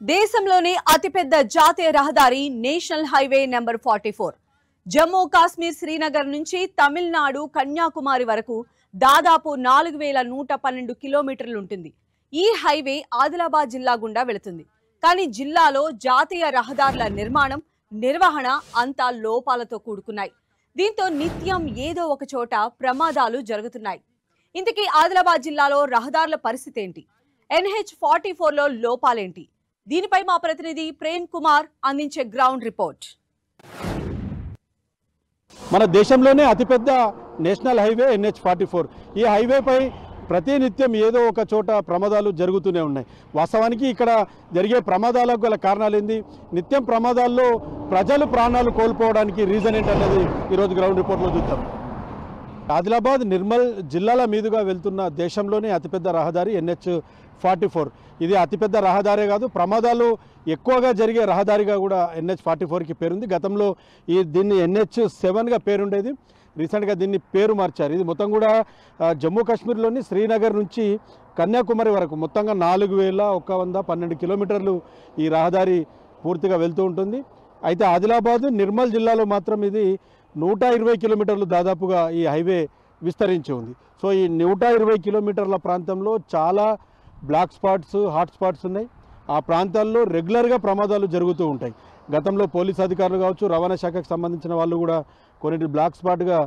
దేశంలోని అతిపెద్ద జాతీయ రహదారి national highway number 44 Jammu Kashmir Srinagar నుంచి తమిళనాడు కన్యాకుమారి వరకు దాదాపు 4112 కిలోమీటర్లు ఉంటుంది. ఈ హైవే ఆదిలాబాద్ జిల్లా గుండా వెళుతుంది. కానీ జిల్లాలో జాతీయ రహదారుల నిర్మాణం, నిర్వహణ అంతా లోపాలతో కూడుకున్నాయి. దీంతో నిత్యం ఏదో ఒక చోట ప్రమాదాలు జరుగుతున్నాయి. ఇంతకీ ఆదిలాబాద్ జిల్లాలో రహదారుల పరిస్థితి ఏంటి? NH44 లో లోపాలేంటి? దీనిపై మా ప్రతినిధి ప్రేమ్ కుమార్ అందించే గ్రౌండ్ రిపోర్ట్. మన దేశంలోనే అతిపెద్ద నేషనల్ హైవే NH44. ఈ హైవేపై ప్రతినిత్యం ఏదో ఒక చోట ప్రమాదాలు జరుగుతూనే ఉన్నాయి. వాస్తవానికి ఇక్కడ జరిగే ప్రమాదాలకు గల కారణాలు ఏంది, నిత్యం ప్రమాదాల్లో ప్రజలు ప్రాణాలు కోల్పోవడానికి రీజన్ ఏంటన్నది ఈరోజు గ్రౌండ్ రిపోర్ట్లో చూద్దాం. ఆదిలాబాద్, నిర్మల్ జిల్లాల మీదుగా వెళ్తున్న దేశంలోనే అతిపెద్ద రహదారి NH44. ఇది అతిపెద్ద రహదారే కాదు, ప్రమాదాలు ఎక్కువగా జరిగే రహదారిగా కూడా NH44కి పేరుంది. గతంలో దీన్ని NH7గా పేరుండేది. రీసెంట్గా దీన్ని పేరు మార్చారు. ఇది మొత్తం కూడా జమ్మూ కాశ్మీర్లోని శ్రీనగర్ నుంచి కన్యాకుమారి వరకు మొత్తంగా 4112 కిలోమీటర్లు ఈ రహదారి పూర్తిగా వెళ్తూ ఉంటుంది. అయితే ఆదిలాబాద్, నిర్మల్ జిల్లాలో మాత్రం ఇది 120 కిలోమీటర్లు దాదాపుగా ఈ హైవే విస్తరించి ఉంది. సో ఈ 120 కిలోమీటర్ల ప్రాంతంలో చాలా బ్లాక్ స్పాట్స్, హాట్ స్పాట్స్ ఉన్నాయి. ఆ ప్రాంతాల్లో రెగ్యులర్గా ప్రమాదాలు జరుగుతూ ఉంటాయి. గతంలో పోలీస్ అధికారులు కావచ్చు, రవాణా శాఖకు సంబంధించిన వాళ్ళు కూడా కొన్నిటి బ్లాక్ స్పాట్గా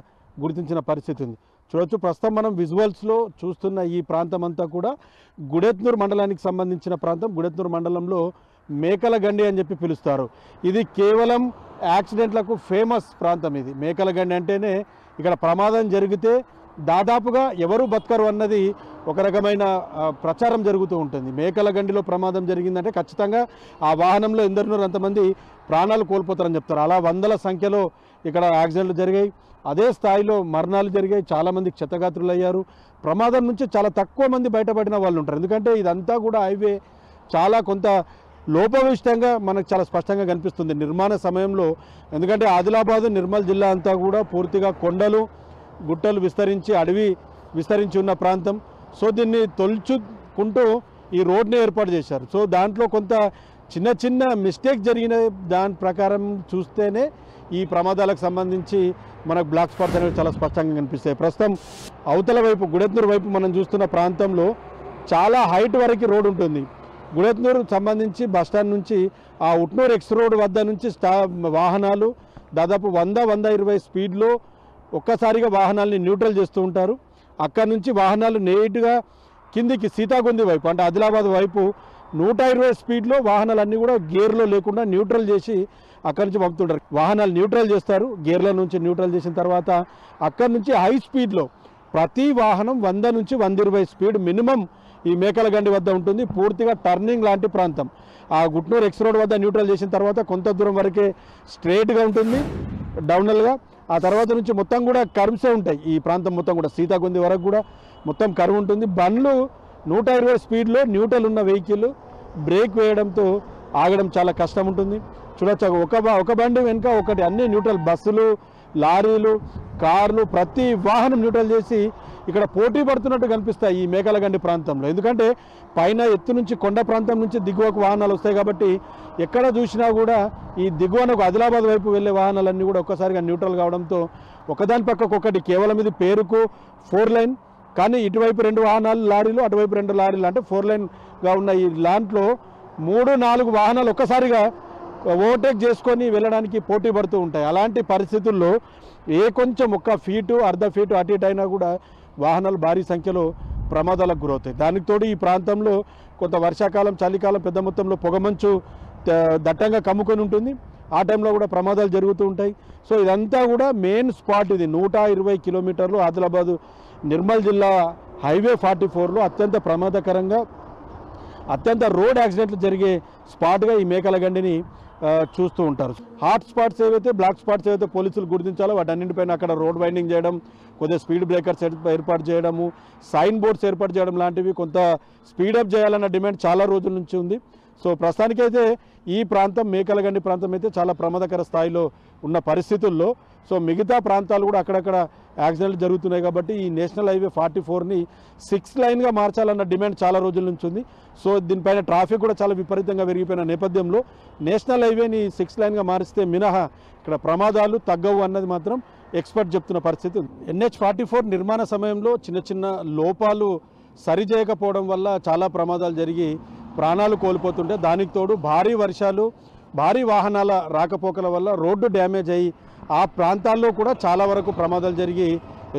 గుర్తించిన పరిస్థితి ఉంది. చూడొచ్చు, ప్రస్తుతం మనం విజువల్స్లో చూస్తున్న ఈ ప్రాంతం అంతా కూడా గుడెత్నూర్ మండలానికి సంబంధించిన ప్రాంతం. గుడెత్నూర్ మండలంలో మేకలగండి అని చెప్పి పిలుస్తారు. ఇది కేవలం యాక్సిడెంట్లకు ఫేమస్ ప్రాంతం. ఇది మేకలగండి అంటేనే ఇక్కడ ప్రమాదం జరిగితే దాదాపుగా ఎవరు బతకరు అన్నది ఒక రకమైన ప్రచారం జరుగుతూ ఉంటుంది. మేకలగండిలో ప్రమాదం జరిగిందంటే ఖచ్చితంగా ఆ వాహనంలో ఎందరినో అంతమంది ప్రాణాలు కోల్పోతారని చెప్తారు. అలా వందల సంఖ్యలో ఇక్కడ యాక్సిడెంట్లు జరిగాయి. అదే స్థాయిలో మరణాలు జరిగాయి. చాలామంది క్షతగాత్రులు అయ్యారు. ప్రమాదం నుంచి చాలా తక్కువ మంది బయటపడిన వాళ్ళు ఉంటారు. ఎందుకంటే ఇదంతా కూడా హైవే చాలా కొంత లోపవిష్టంగా మనకు చాలా స్పష్టంగా కనిపిస్తుంది నిర్మాణ సమయంలో. ఎందుకంటే ఆదిలాబాద్, నిర్మల్ జిల్లా అంతా కూడా పూర్తిగా కొండలు, గుట్టలు విస్తరించి, అడవి విస్తరించి ఉన్న ప్రాంతం. సో దీన్ని తొలుచుకుంటూ ఈ రోడ్ని ఏర్పాటు చేశారు. సో దాంట్లో కొంత చిన్న చిన్న మిస్టేక్ జరిగిన దాని ప్రకారం చూస్తేనే ఈ ప్రమాదాలకు సంబంధించి మనకు బ్లాక్ స్పాట్స్ అనేవి చాలా స్పష్టంగా కనిపిస్తాయి. ప్రస్తుతం అవతల వైపు గుడెత్నూరు వైపు మనం చూస్తున్న ప్రాంతంలో చాలా హైట్ వరకు రోడ్ ఉంటుంది. గుడెత్నూరు సంబంధించి బస్టాండ్ నుంచి ఆ ఉట్నూరు ఎక్స్ రోడ్ వద్ద నుంచి వాహనాలు దాదాపు 100-120 స్పీడ్లో ఒక్కసారిగా వాహనాలని న్యూట్రల్ చేస్తూ ఉంటారు. అక్కడి నుంచి వాహనాలు నేరుగా కిందికి సీతాగుంది వైపు అంటే ఆదిలాబాద్ వైపు 120 స్పీడ్లో వాహనాలన్నీ కూడా గేర్లో లేకుండా న్యూట్రల్ చేసి అక్కడి నుంచి పంపుతుంటారు. వాహనాలు న్యూట్రల్ చేస్తారు. గేర్ల నుంచి న్యూట్రల్ చేసిన తర్వాత అక్కడి నుంచి హై స్పీడ్లో ప్రతి వాహనం 100-120 స్పీడ్ మినిమం ఈ మేకలగండి వద్ద ఉంటుంది. పూర్తిగా టర్నింగ్ లాంటి ప్రాంతం. ఆ గుట్నూరు ఎక్స్ రోడ్ వద్ద న్యూట్రల్ చేసిన తర్వాత కొంత దూరం వరకే స్ట్రైట్గా ఉంటుంది డౌనల్గా. ఆ తర్వాత నుంచి మొత్తం కూడా కర్వ్సే ఉంటాయి. ఈ ప్రాంతం మొత్తం కూడా సీతాగుంది వరకు కూడా మొత్తం కర్వ్ ఉంటుంది. బండ్లు 120 స్పీడ్లో న్యూట్రల్ ఉన్న వెహికల్ బ్రేక్ వేయడంతో ఆగడం చాలా కష్టం ఉంటుంది. చూడొచ్చు, ఒక బండి వెనుక ఒకటి అన్ని న్యూట్రల్, బస్సులు, లారీలు, కార్లు, ప్రతి వాహనం న్యూట్రల్ చేసి ఇక్కడ పోటీ పడుతున్నట్టు కనిపిస్తాయి ఈ మేకలగండి ప్రాంతంలో. ఎందుకంటే పైన ఎత్తు నుంచి కొండ ప్రాంతం నుంచి దిగువకు వాహనాలు వస్తాయి కాబట్టి ఎక్కడ చూసినా కూడా ఈ దిగువనకు ఆదిలాబాద్ వైపు వెళ్ళే వాహనాలన్నీ కూడా ఒక్కసారిగా న్యూట్రల్ కావడంతో ఒకదాని పక్కకు ఒకటి, కేవలం ఇది పేరుకు 4 లైన్ కానీ ఇటువైపు 2 వాహనాలు లారీలు, అటువైపు 2 లారీలు అంటే 4 లైన్గా ఉన్న ఈ లాంట్లో 3-4 వాహనాలు ఒక్కసారిగా ఓవర్టేక్ చేసుకొని వెళ్ళడానికి పోటీ పడుతూ ఉంటాయి. అలాంటి పరిస్థితుల్లో కొంచెం 1 ఫీటు, అర్ధ ఫీటు అటు ఇటు అయినా కూడా వాహనాలు భారీ సంఖ్యలో ప్రమాదాలకు గురవుతాయి. దానికి తోడు ఈ ప్రాంతంలో కొంత వర్షాకాలం, చలికాలం పెద్ద మొత్తంలో పొగమంచు దట్టంగా కమ్ముకొని ఉంటుంది. ఆ టైంలో కూడా ప్రమాదాలు జరుగుతూ ఉంటాయి. సో ఇదంతా కూడా మెయిన్ స్పాట్. ఇది 120 కిలోమీటర్లు ఆదిలాబాద్, నిర్మల్ జిల్లా హైవే 44లో అత్యంత ప్రమాదకరంగా, అత్యంత రోడ్ యాక్సిడెంట్లు జరిగే స్పాట్గా ఈ మేకలగండిని చూస్తూ ఉంటారు. హాట్ స్పాట్స్ ఏవైతే, బ్లాక్ స్పాట్స్ ఏవైతే పోలీసులు గుర్తించాలో వాటన్నింటిపైన అక్కడ రోడ్ వైండింగ్ చేయడం, కొద్దిగా స్పీడ్ బ్రేకర్స్ ఏర్పాటు చేయడము, సైన్ బోర్డ్స్ ఏర్పాటు చేయడం లాంటివి కొంత స్పీడప్ చేయాలన్న డిమాండ్ చాలా రోజుల నుంచి ఉంది. సో ప్రస్తుతానికైతే ఈ ప్రాంతం మేకలగండి ప్రాంతం అయితే చాలా ప్రమాదకర స్థాయిలో ఉన్న పరిస్థితుల్లో సో మిగతా ప్రాంతాలు కూడా అక్కడక్కడ యాక్సిడెంట్లు జరుగుతున్నాయి కాబట్టి ఈ నేషనల్ హైవే 44ని 6 లైన్గా మార్చాలన్న డిమాండ్ చాలా రోజుల నుంచి ఉంది. సో దీనిపైన ట్రాఫిక్ కూడా చాలా విపరీతంగా పెరిగిపోయిన నేపథ్యంలో నేషనల్ హైవేని 6 లైన్గా మారిస్తే మినహా ఇక్కడ ప్రమాదాలు తగ్గవు అన్నది మాత్రం ఎక్స్పర్ట్ చెప్తున్న పరిస్థితి ఉంది. NH44 నిర్మాణ సమయంలో చిన్న చిన్న లోపాలు సరిచేయకపోవడం వల్ల చాలా ప్రమాదాలు జరిగి ప్రాణాలు కోల్పోతుంటే దానికి తోడు భారీ వర్షాలు భారీ వాహనాల రాకపోకల వల్ల రోడ్డు డ్యామేజ్ అయ్యి ఆ ప్రాంతాల్లో కూడా చాలా వరకు ప్రమాదాలు జరిగి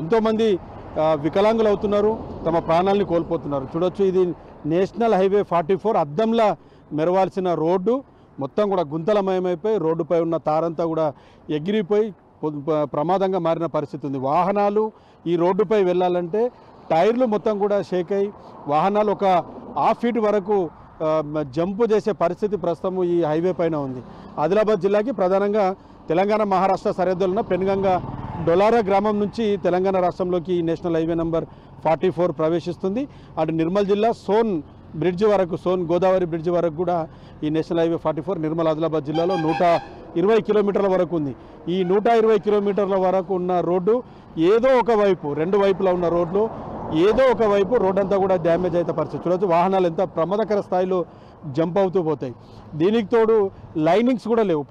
ఎంతోమంది వికలాంగులు అవుతున్నారు, తమ ప్రాణాలని కోల్పోతున్నారు. చూడొచ్చు, ఇది నేషనల్ హైవే 44 అద్దంలా మెరవాల్సిన రోడ్డు మొత్తం కూడా గుంతలమయమైపోయి రోడ్డుపై ఉన్న తారంతా కూడా ఎగిరిపోయి ప్రమాదంగా మారిన పరిస్థితి ఉంది. వాహనాలు ఈ రోడ్డుపై వెళ్ళాలంటే టైర్లు మొత్తం కూడా షేక్ అయ్యి వాహనాలు ఒక ½ ఫీట్ వరకు జంపు చేసే పరిస్థితి ప్రస్తుతం ఈ హైవే పైన ఉంది. ఆదిలాబాద్ జిల్లాకి ప్రధానంగా తెలంగాణ మహారాష్ట్ర సరిహద్దులో ఉన్న పెనుగంగ డొలారా గ్రామం నుంచి తెలంగాణ రాష్ట్రంలోకి నేషనల్ హైవే నెంబర్ 44 ప్రవేశిస్తుంది. అటు నిర్మల్ జిల్లా సోన్ బ్రిడ్జ్ వరకు, సోన్ గోదావరి బ్రిడ్జ్ వరకు కూడా ఈ నేషనల్ హైవే 44 నిర్మల్ ఆదిలాబాద్ జిల్లాలో 120 కిలోమీటర్ల వరకు ఉంది. ఈ 120 కిలోమీటర్ల వరకు ఉన్న రోడ్డు ఏదో ఒక వైపు, 2 వైపులా ఉన్న రోడ్లు ఏదో ఒక వైపు రోడ్ అంతా కూడా డ్యామేజ్ అయితే పరిస్థితి. చూడవచ్చు వాహనాలు ఎంత ప్రమాదకర స్థాయిలో జంప్ అవుతూ పోతాయి. దీనికి తోడు లైనింగ్స్ కూడా లేవు.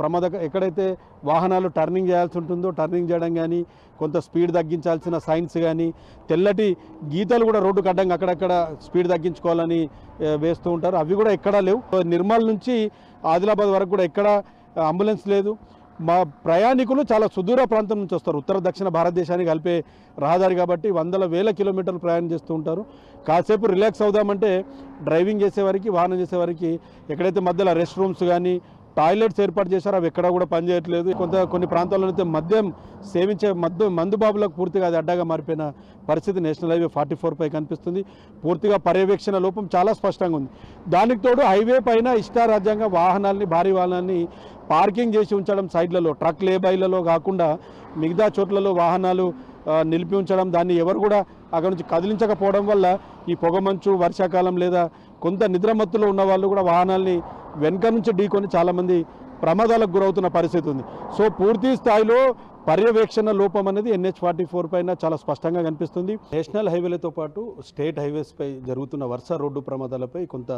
ఎక్కడైతే వాహనాలు టర్నింగ్ చేయాల్సి ఉంటుందో టర్నింగ్ చేయడం కానీ, కొంత స్పీడ్ తగ్గించాల్సిన సైన్స్ కానీ, తెల్లటి గీతలు కూడా రోడ్డుకు అడ్డంగా అక్కడక్కడ స్పీడ్ తగ్గించుకోవాలని వేస్తూ ఉంటారు, అవి కూడా ఎక్కడా లేవు. నిర్మల్ నుంచి ఆదిలాబాద్ వరకు కూడా ఎక్కడ అంబులెన్స్ లేదు. మా ప్రయాణికులు చాలా సుదూర ప్రాంతం నుంచి వస్తారు. ఉత్తర దక్షిణ భారతదేశానికి కలిపే రహదారి కాబట్టి వందల వేల కిలోమీటర్లు ప్రయాణం చేస్తూ ఉంటారు. కాసేపు రిలాక్స్ అవుదామంటే డ్రైవింగ్ చేసేవారికి, వాహనం చేసేవారికి ఎక్కడైతే మధ్యలో రెస్ట్ రూమ్స్ కానీ టాయిలెట్స్ ఏర్పాటు చేశారో అవి ఎక్కడా కూడా పనిచేయట్లేదు. కొన్ని ప్రాంతాల్లో అయితే మద్యం సేవించే మందుబాబులకు పూర్తిగా అది అడ్డాగా మారిపోయిన పరిస్థితి నేషనల్ హైవే 44 పై కనిపిస్తుంది. పూర్తిగా పర్యవేక్షణ లోపం చాలా స్పష్టంగా ఉంది. దానికి తోడు హైవే పైన ఇష్టారాజ్యంగా వాహనాల్ని, భారీ వాహనాన్ని పార్కింగ్ చేసి ఉంచడం, సైడ్లలో ట్రక్ లేబైలలో కాకుండా మిగతా చోట్లలో వాహనాలు నిలిపి ఉంచడం, దాన్ని ఎవరు కూడా అక్కడ నుంచి కదిలించకపోవడం వల్ల ఈ పొగమంచు, వర్షాకాలం లేదా కొంత నిద్రమత్తులో ఉన్న వాళ్ళు కూడా వాహనాల్ని వెనక నుంచి ఢీకొని చాలామంది ప్రమాదాలకు గురవుతున్న పరిస్థితి ఉంది. సో పూర్తి స్థాయిలో పర్యవేక్షణ లోపం అనేది NH44 పైన చాలా స్పష్టంగా కనిపిస్తుంది. నేషనల్ హైవేలతో పాటు స్టేట్ హైవేస్పై జరుగుతున్న వరుస రోడ్డు ప్రమాదాలపై కొంత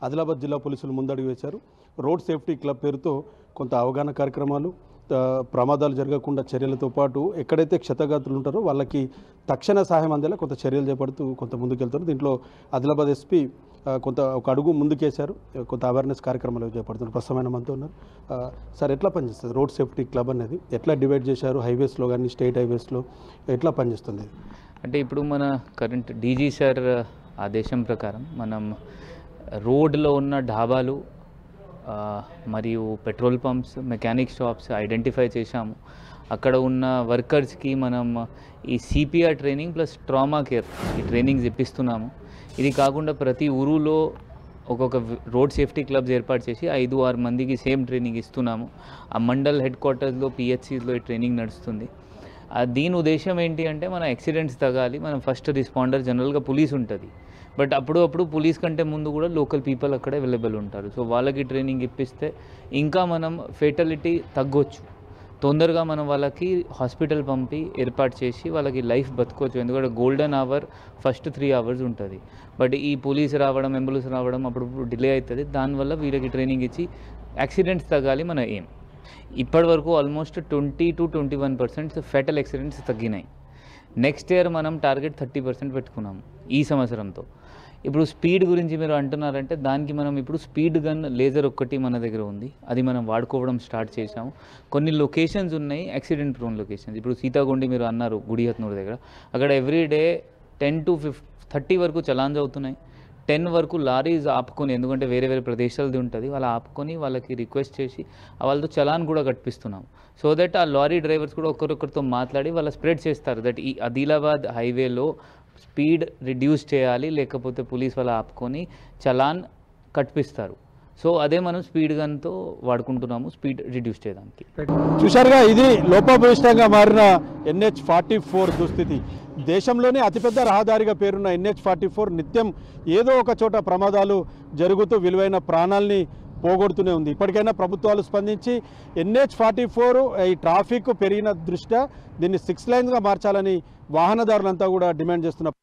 ఆదిలాబాద్ జిల్లా పోలీసులు ముందడుగు వేశారు. రోడ్ సేఫ్టీ క్లబ్ పేరుతో కొంత అవగాహన కార్యక్రమాలు, ప్రమాదాలు జరగకుండా చర్యలతో పాటు ఎక్కడైతే క్షతగాత్రులు ఉంటారో వాళ్ళకి తక్షణ సహాయం అందేలా కొంత చర్యలు చేపడుతూ కొంత ముందుకెళ్తారు. దీంట్లో ఆదిలాబాద్ ఎస్పీ ఒక అడుగు ముందుకేశారు, కొంత అవేర్నెస్ కార్యక్రమాలు చేపడుతున్నారు. ప్రస్తుతమైన మనతో ఉన్నారు. సార్, ఎట్లా పనిచేస్తుంది రోడ్ సేఫ్టీ క్లబ్ అనేది? ఎట్లా డివైడ్ చేశారు? హైవేస్లో కానీ స్టేట్ హైవేస్లో ఎట్లా పనిచేస్తుంది? అంటే ఇప్పుడు మన కరెంట్ డీజీ సార్ ఆదేశం ప్రకారం మనం రోడ్లో ఉన్న ఢాబాలు మరియు petrol pumps, mechanic shops identify చేశాము. అక్కడ ఉన్న వర్కర్స్కి మనం ఈ CPR training plus trauma care ఈ ట్రైనింగ్స్ ఇప్పిస్తున్నాము. ఇది కాకుండా ప్రతి ఊరులో ఒక్కొక్క రోడ్ సేఫ్టీ క్లబ్స్ ఏర్పాటు చేసి 5-6 మందికి సేమ్ ట్రైనింగ్ ఇస్తున్నాము. ఆ మండల్ హెడ్ క్వార్టర్స్లో, PHCస్లో ఈ ట్రైనింగ్ నడుస్తుంది. దీని ఉద్దేశం ఏంటి అంటే మన యాక్సిడెంట్స్ తగ్గాలి. మనం ఫస్ట్ రెస్పాండర్ జనరల్గా పోలీస్ ఉంటుంది, బట్ అప్పుడు పోలీస్ కంటే ముందు కూడా లోకల్ పీపుల్ అక్కడ అవైలబుల్ ఉంటారు. సో వాళ్ళకి ట్రైనింగ్ ఇప్పిస్తే ఇంకా మనం ఫేటాలిటీ తగ్గొచ్చు. తొందరగా మనం వాళ్ళకి హాస్పిటల్ పంపి ఏర్పాటు చేసి వాళ్ళకి లైఫ్ బతుకోవచ్చు. ఎందుకంటే గోల్డెన్ అవర్ ఫస్ట్ 3 hours ఉంటుంది, బట్ ఈ పోలీస్ రావడం, అంబులెన్స్ రావడం అప్పుడు డిలే అవుతుంది. దానివల్ల వీళ్ళకి ట్రైనింగ్ ఇచ్చి యాక్సిడెంట్స్ తగ్గాలి మన ఎయిమ్. ఇప్పటి వరకు ఆల్మోస్ట్ 20 to 21% ఫెటల్ యాక్సిడెంట్స్ తగ్గినాయి. నెక్స్ట్ ఇయర్ మనం టార్గెట్ 30% పెట్టుకున్నాము ఈ సంవత్సరంతో. ఇప్పుడు స్పీడ్ గురించి మీరు అంటున్నారంటే దానికి మనం ఇప్పుడు స్పీడ్ గన్ లేజర్ ఒక్కటి మన దగ్గర ఉంది, అది మనం వాడుకోవడం స్టార్ట్ చేసాము. కొన్ని లొకేషన్స్ ఉన్నాయి యాక్సిడెంట్ ప్రోన్ లొకేషన్స్. ఇప్పుడు సీతాగుండి మీరు అన్నారు, గుడిహత్నూరు దగ్గర, అక్కడ ఎవ్రీడే 10 to 30 వరకు చలాన్స్ అవుతున్నాయి. 10 వరకు లారీస్ ఆపుకొని, ఎందుకంటే వేరే ప్రదేశాలది ఉంటుంది, వాళ్ళు ఆపుకొని వాళ్ళకి రిక్వెస్ట్ చేసి వాళ్ళతో చలాన్ కూడా కట్టిస్తున్నాం. సో దట్ ఆ లారీ డ్రైవర్స్ కూడా ఒకరితో మాట్లాడి వాళ్ళు స్ప్రెడ్ చేస్తారు దట్ ఈ ఆదిలాబాద్ హైవేలో స్పీడ్ రిడ్యూస్ చేయాలి, లేకపోతే పోలీస్ వాళ్ళు ఆపుకొని చలాన్ కట్టిస్తారు. సో అదే మనం స్పీడ్ గన్తో వాడుకుంటున్నాము స్పీడ్ రిడ్యూస్ చేయడానికి. చూశారుగా, ఇది లోపభూయిష్టంగా మారిన NH44 దుస్థితి. దేశంలోనే అతిపెద్ద రహదారిగా పేరున్న NH44 నిత్యం ఏదో ఒక చోట ప్రమాదాలు జరుగుతూ విలువైన ప్రాణాల్ని పోగొడుతూనే ఉంది. ఇప్పటికైనా ప్రభుత్వాలు స్పందించి NH44 ఈ ట్రాఫిక్ పెరిగిన దృష్ట్యా దీన్ని 6 లైన్స్గా మార్చాలని వాహనదారులంతా కూడా డిమాండ్ చేస్తున్నారు.